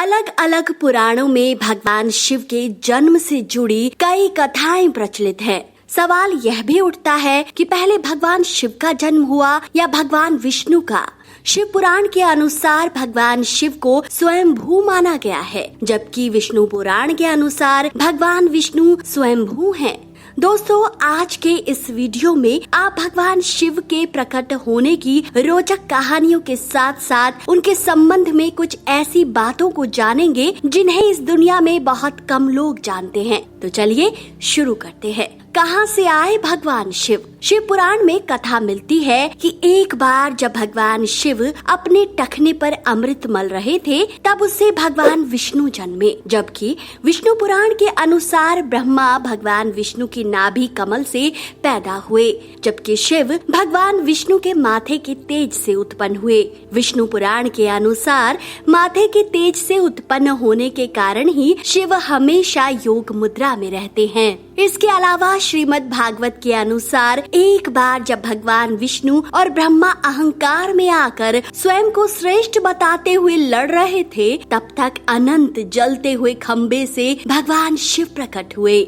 अलग अलग पुराणों में भगवान शिव के जन्म से जुड़ी कई कथाएं प्रचलित हैं। सवाल यह भी उठता है कि पहले भगवान शिव का जन्म हुआ या भगवान विष्णु का। शिव पुराण के अनुसार भगवान शिव को स्वयंभू माना गया है, जबकि विष्णु पुराण के अनुसार भगवान विष्णु स्वयंभू हैं। दोस्तों, आज के इस वीडियो में आप भगवान शिव के प्रकट होने की रोचक कहानियों के साथ साथ उनके संबंध में कुछ ऐसी बातों को जानेंगे जिन्हें इस दुनिया में बहुत कम लोग जानते हैं। तो चलिए शुरू करते हैं। कहां से आए भगवान शिव? शिव पुराण में कथा मिलती है कि एक बार जब भगवान शिव अपने टखने पर अमृत मल रहे थे, तब उससे भगवान विष्णु जन्मे। जबकि विष्णु पुराण के अनुसार ब्रह्मा भगवान विष्णु की नाभि कमल से पैदा हुए, जबकि शिव भगवान विष्णु के माथे के तेज से उत्पन्न हुए। विष्णु पुराण के अनुसार माथे के तेज से उत्पन्न होने के कारण ही शिव हमेशा योग मुद्रा में रहते हैं। इसके अलावा श्रीमद् भागवत के अनुसार एक बार जब भगवान विष्णु और ब्रह्मा अहंकार में आकर स्वयं को श्रेष्ठ बताते हुए लड़ रहे थे, तब तक अनंत जलते हुए खंबे से भगवान शिव प्रकट हुए,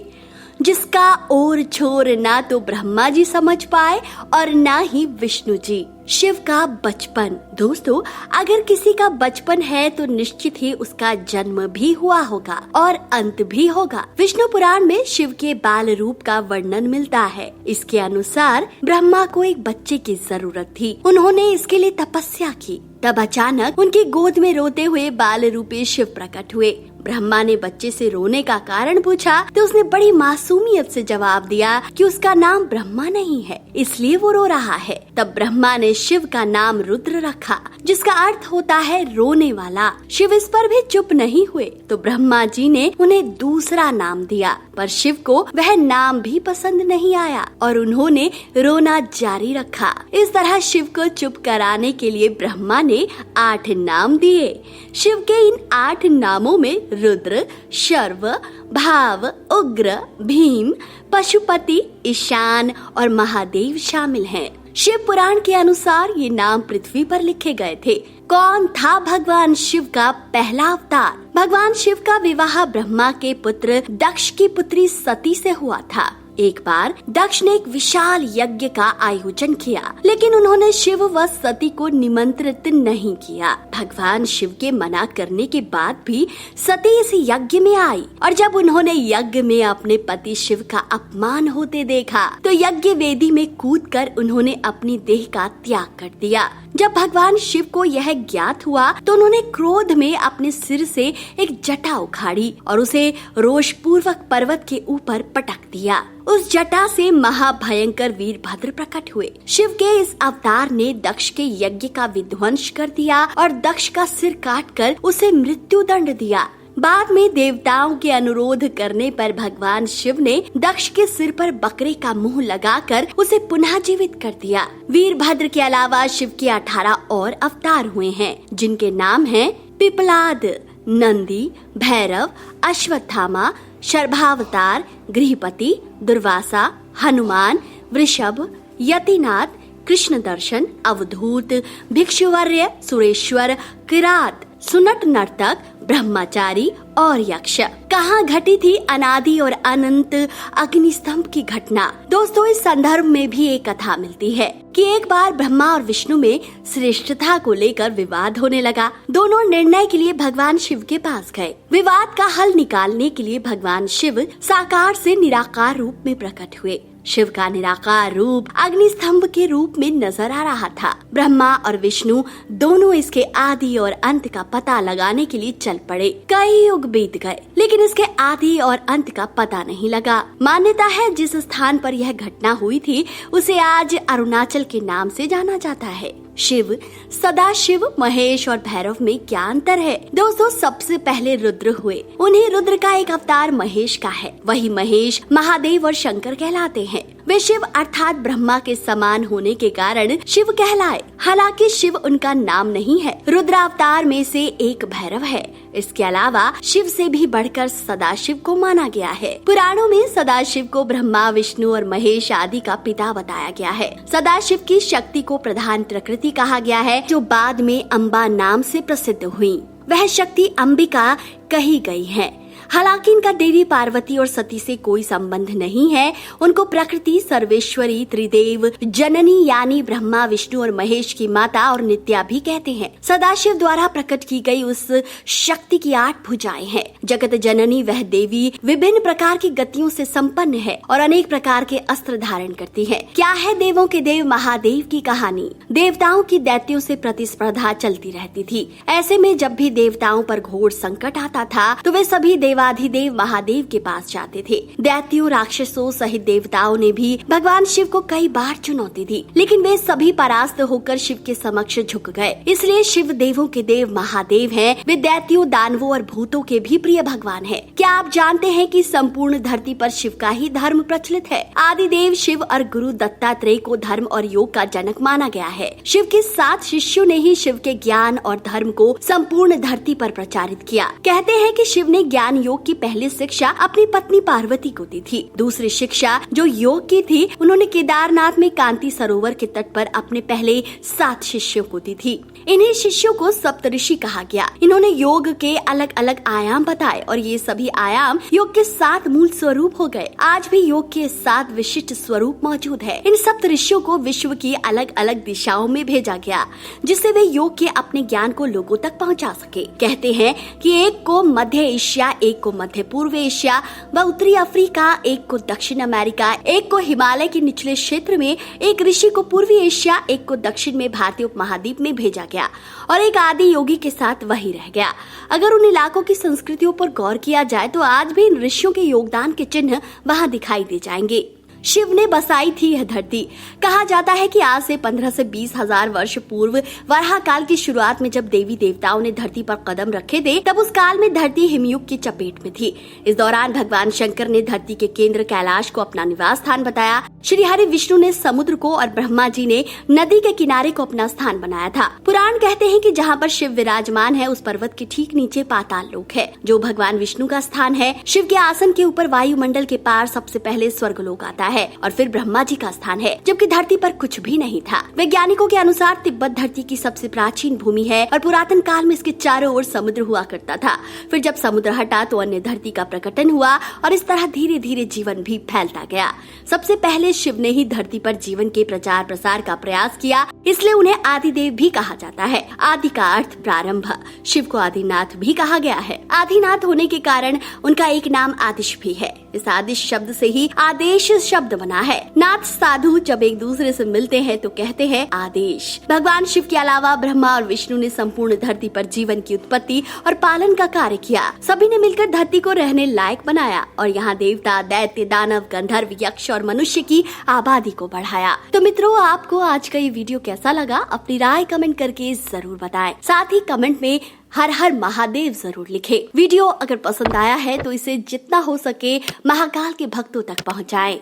जिसका ओर छोर ना तो ब्रह्मा जी समझ पाए और ना ही विष्णु जी। शिव का बचपन। दोस्तों, अगर किसी का बचपन है तो निश्चित ही उसका जन्म भी हुआ होगा और अंत भी होगा। विष्णु पुराण में शिव के बाल रूप का वर्णन मिलता है। इसके अनुसार ब्रह्मा को एक बच्चे की जरूरत थी। उन्होंने इसके लिए तपस्या की। तब अचानक उनकी गोद में रोते हुए बाल रूपी शिव प्रकट हुए। ब्रह्मा ने बच्चे से रोने का कारण पूछा तो उसने बड़ी मासूमियत से जवाब दिया कि उसका नाम ब्रह्मा नहीं है, इसलिए वो रो रहा है। तब ब्रह्मा ने शिव का नाम रुद्र रखा, जिसका अर्थ होता है रोने वाला। शिव इस पर भी चुप नहीं हुए तो ब्रह्मा जी ने उन्हें दूसरा नाम दिया, पर शिव को वह नाम भी पसंद नहीं आया और उन्होंने रोना जारी रखा। इस तरह शिव को चुप कराने के लिए ब्रह्मा ने 8 नाम दिए। शिव के इन 8 नामों में रुद्र, शर्व, भाव, उग्र, भीम, पशुपति, ईशान और महादेव शामिल हैं। शिव पुराण के अनुसार ये नाम पृथ्वी पर लिखे गए थे। कौन था भगवान शिव का पहला अवतार? भगवान शिव का विवाह ब्रह्मा के पुत्र दक्ष की पुत्री सती से हुआ था। एक बार दक्ष ने एक विशाल यज्ञ का आयोजन किया, लेकिन उन्होंने शिव व सती को निमंत्रित नहीं किया। भगवान शिव के मना करने के बाद भी सती इस यज्ञ में आई और जब उन्होंने यज्ञ में अपने पति शिव का अपमान होते देखा तो यज्ञ वेदी में कूदकर उन्होंने अपनी देह का त्याग कर दिया। जब भगवान शिव को यह ज्ञात हुआ तो उन्होंने क्रोध में अपने सिर से एक जटा उखाड़ी और उसे रोषपूर्वक पर्वत के ऊपर पटक दिया। उस जटा से महाभयंकर वीरभद्र प्रकट हुए। शिव के इस अवतार ने दक्ष के यज्ञ का विध्वंस कर दिया और दक्ष का सिर काटकर उसे मृत्यु दंड दिया। बाद में देवताओं के अनुरोध करने पर भगवान शिव ने दक्ष के सिर पर बकरे का मुंह लगाकर उसे पुनः जीवित कर दिया। वीरभद्र के अलावा शिव के 18 और अवतार हुए हैं, जिनके नाम हैं पिपलाद, नंदी, भैरव, अश्वत्थामा, शर्भावतार, गृहपति, दुर्वासा, हनुमान, वृषभ, यतिनाथ, कृष्ण दर्शन, अवधूत, भिक्षुवर्य, सुरेश्वर, किरात, सुनट नर्तक, ब्रह्मचारी और यक्ष। कहाँ घटी थी अनादि और अनंत अग्निस्तंभ की घटना? दोस्तों, इस संदर्भ में भी एक कथा मिलती है कि एक बार ब्रह्मा और विष्णु में श्रेष्ठता को लेकर विवाद होने लगा। दोनों निर्णय के लिए भगवान शिव के पास गए। विवाद का हल निकालने के लिए भगवान शिव साकार से निराकार रूप में प्रकट हुए। शिव का निराकार रूप अग्निस्तंभ के रूप में नजर आ रहा था। ब्रह्मा और विष्णु दोनों इसके आदि और अंत का पता लगाने के लिए चल पड़े। कई युग बीत गए, लेकिन इसके आदि और अंत का पता नहीं लगा। मान्यता है जिस स्थान पर यह घटना हुई थी उसे आज अरुणाचल के नाम से जाना जाता है। शिव, सदाशिव, महेश और भैरव में क्या अंतर है? दोस्तों, सबसे पहले रुद्र हुए। उन्हीं रुद्र का एक अवतार महेश का है। वही महेश महादेव और शंकर कहलाते हैं। वे शिव अर्थात ब्रह्मा के समान होने के कारण शिव कहलाए। हालांकि शिव उनका नाम नहीं है। रुद्र अवतार में से एक भैरव है। इसके अलावा शिव से भी बढ़कर सदाशिव को माना गया है। पुराणों में सदाशिव को ब्रह्मा, विष्णु और महेश आदि का पिता बताया गया है। सदाशिव की शक्ति को प्रधान प्रकृति कहा गया है, जो बाद में अम्बा नाम से प्रसिद्ध हुई। वह शक्ति अंबिका कही गई है। हालांकि इनका देवी पार्वती और सती से कोई संबंध नहीं है। उनको प्रकृति, सर्वेश्वरी, त्रिदेव, जननी यानी ब्रह्मा, विष्णु और महेश की माता और नित्या भी कहते हैं। सदाशिव द्वारा प्रकट की गई उस शक्ति की 8 भुजाएं हैं। जगत जननी वह देवी विभिन्न प्रकार की गतियों से संपन्न है और अनेक प्रकार के अस्त्र धारण करती है। क्या है देवों के देव महादेव की कहानी। देवताओं की दैत्यों से प्रतिस्पर्धा चलती रहती थी। ऐसे में जब भी देवताओं पर घोर संकट आता था तो वे सभी देवाधिदेव महादेव के पास जाते थे। दैत्यों, राक्षसों सहित देवताओं ने भी भगवान शिव को कई बार चुनौती दी, लेकिन वे सभी परास्त होकर शिव के समक्ष झुक गए। इसलिए शिव देवों के देव महादेव हैं। वे दैत्यों, दानवों और भूतों के भी प्रिय भगवान हैं। क्या आप जानते हैं कि संपूर्ण धरती पर शिव का ही धर्म प्रचलित है। आदिदेव शिव और गुरु दत्तात्रेय को धर्म और योग का जनक माना गया है। शिव के 7 शिष्यों ने ही शिव के ज्ञान और धर्म को संपूर्ण धरती पर प्रचारित किया। कहते हैं कि शिव ने ज्ञान योग की पहली शिक्षा अपनी पत्नी पार्वती को दी थी। दूसरी शिक्षा जो योग की थी उन्होंने केदारनाथ में कांति सरोवर के तट पर अपने पहले 7 शिष्यों को दी थी। इन्हीं शिष्यों को सप्तऋषि कहा गया। इन्होंने योग के अलग अलग आयाम बताए और ये सभी आयाम योग के 7 मूल स्वरूप हो गए। आज भी योग के 7 विशिष्ट स्वरूप मौजूद है। इन सप्तऋषियों को विश्व की अलग अलग दिशाओं में भेजा गया, जिससे वे योग के अपने ज्ञान को लोगों तक पहुंचा सके। कहते हैं कि एक को मध्य एशिया, एक को मध्य पूर्व एशिया व उत्तरी अफ्रीका, एक को दक्षिण अमेरिका, एक को हिमालय के निचले क्षेत्र में, एक ऋषि को पूर्वी एशिया, एक को दक्षिण में भारतीय उपमहाद्वीप में भेजा गया और एक आदि योगी के साथ वही रह गया। अगर उन इलाकों की संस्कृतियों पर गौर किया जाए तो आज भी इन ऋषियों के योगदान के चिन्ह वहाँ दिखाई दे जाएंगे। शिव ने बसाई थी यह धरती। कहा जाता है कि आज से 15 से 20 हजार वर्ष पूर्व वराह काल की शुरुआत में जब देवी देवताओं ने धरती पर कदम रखे थे, तब उस काल में धरती हिमयुग की चपेट में थी। इस दौरान भगवान शंकर ने धरती के केंद्र कैलाश को अपना निवास स्थान बताया। श्री हरि विष्णु ने समुद्र को और ब्रह्मा जी ने नदी के किनारे को अपना स्थान बनाया था। पुराण कहते हैं कि जहाँ पर शिव विराजमान है उस पर्वत के ठीक नीचे पाताल लोक है, जो भगवान विष्णु का स्थान है। शिव के आसन के ऊपर वायुमंडल के पार सबसे पहले स्वर्गलोक आता है और फिर ब्रह्मा जी का स्थान है, जबकि धरती पर कुछ भी नहीं था। वैज्ञानिकों के अनुसार तिब्बत धरती की सबसे प्राचीन भूमि है और पुरातन काल में इसके चारों ओर समुद्र हुआ करता था। फिर जब समुद्र हटा तो अन्य धरती का प्रकटन हुआ और इस तरह धीरे धीरे जीवन भी फैलता गया। सबसे पहले शिव ने ही धरती पर जीवन के प्रचार प्रसार का प्रयास किया, इसलिए उन्हें आदिदेव भी कहा जाता है। आदि का अर्थ प्रारंभ। शिव को आदिनाथ भी कहा गया है। आदिनाथ होने के कारण उनका एक नाम आदिश भी है। इस आदिश शब्द से ही आदेश शब्द बना है। नाथ साधु जब एक दूसरे से मिलते हैं तो कहते हैं आदेश। भगवान शिव के अलावा ब्रह्मा और विष्णु ने संपूर्ण धरती पर जीवन की उत्पत्ति और पालन का कार्य किया। सभी ने मिलकर धरती को रहने लायक बनाया और यहाँ देवता, दैत्य, दानव, गंधर्व, यक्ष और मनुष्य की आबादी को बढ़ाया। तो मित्रों, आपको आज का ये वीडियो कैसा लगा? अपनी राय कमेंट करके जरूर बताएं। साथ ही कमेंट में हर हर महादेव जरूर लिखें। वीडियो अगर पसंद आया है तो इसे जितना हो सके महाकाल के भक्तों तक पहुंचाएं।